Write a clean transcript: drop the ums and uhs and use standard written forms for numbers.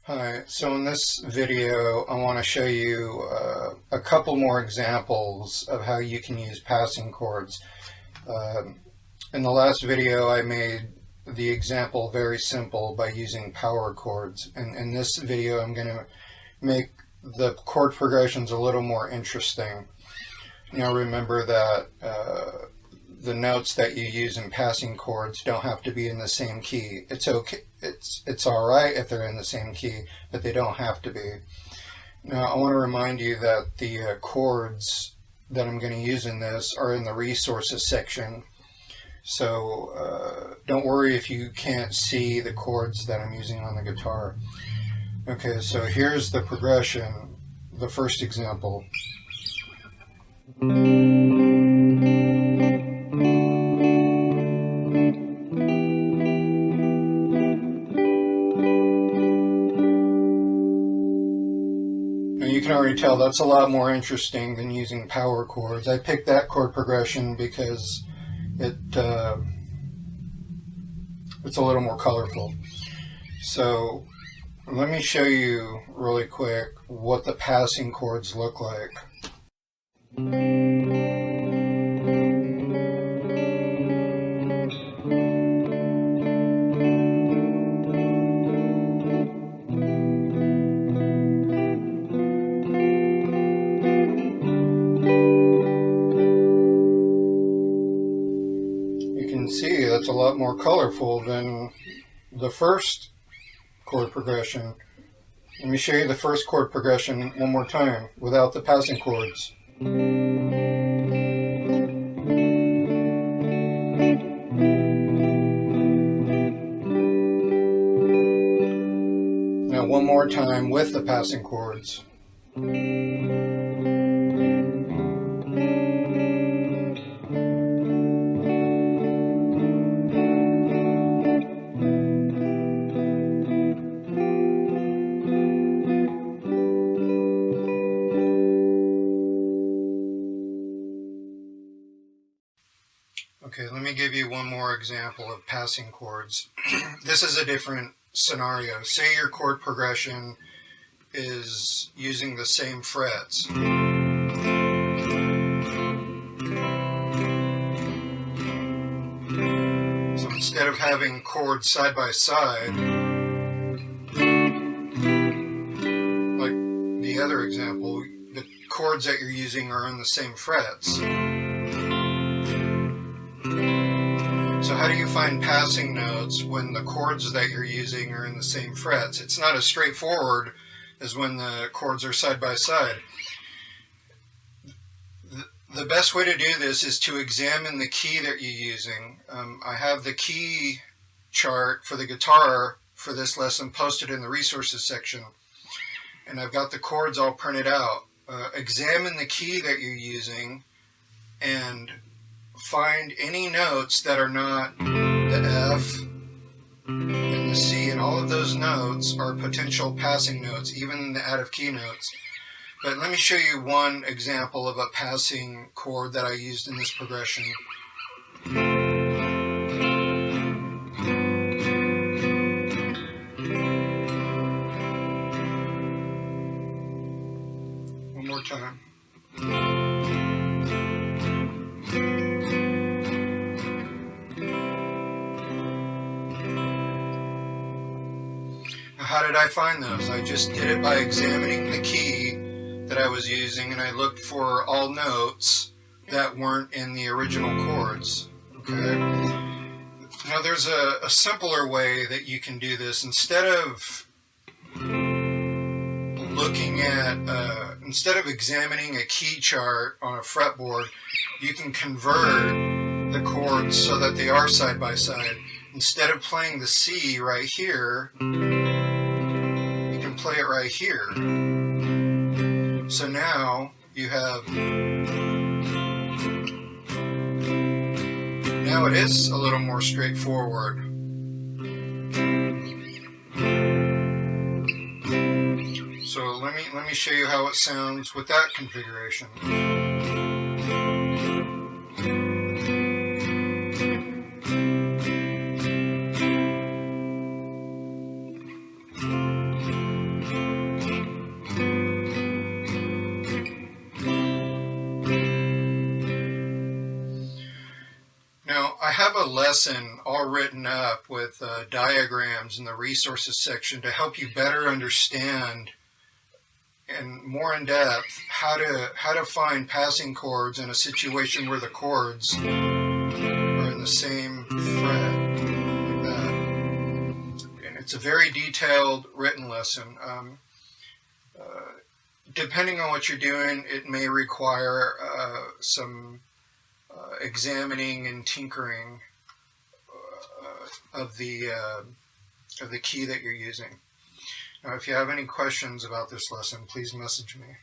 Hi, so in this video I want to show you a couple more examples of how you can use passing chords. In the last video I made the example very simple by using power chords, and in this video I'm going to make the chord progressions a little more interesting. Now remember that the notes that you use in passing chords don't have to be in the same key. It's okay. It's all right if they're in the same key, but they don't have to be. Now I want to remind you that the chords that I'm going to use in this are in the resources section. So don't worry if you can't see the chords that I'm using on the guitar. Okay, so here's the progression, the first example. You can already tell that's a lot more interesting than using power chords. I picked that chord progression because it's a little more colorful. So let me show you really quick what the passing chords look like. See, that's a lot more colorful than the first chord progression. Let me show you the first chord progression one more time without the passing chords. Now one more time with the passing chords. Okay, let me give you one more example of passing chords. This is a different scenario. Say your chord progression is using the same frets. So instead of having chords side by side, like the other example, the chords that you're using are in the same frets. So how do you find passing notes when the chords that you're using are in the same frets? It's not as straightforward as when the chords are side by side. The best way to do this is to examine the key that you're using. I have the key chart for the guitar for this lesson posted in the resources section, and I've got the chords all printed out. Examine the key that you're using and find any notes that are not the F and the C, and all of those notes are potential passing notes, even the out of key notes. But let me show you one example of a passing chord that I used in this progression. One more time. How did I find those? I just did it by examining the key that I was using, and I looked for all notes that weren't in the original chords. Okay. Now there's a simpler way that you can do this. Instead of examining a key chart on a fretboard, you can convert the chords so that they are side by side. Instead of playing the C right here, play it right here. So now you have, now it is a little more straightforward. So let me show you how it sounds with that configuration. lesson all written up with diagrams in the resources section to help you better understand and more in depth how to find passing chords in a situation where the chords are in the same fret, like that. And it's a very detailed written lesson. Depending on what you're doing, it may require some examining and tinkering of the key that you're using. Now, if you have any questions about this lesson, please message me.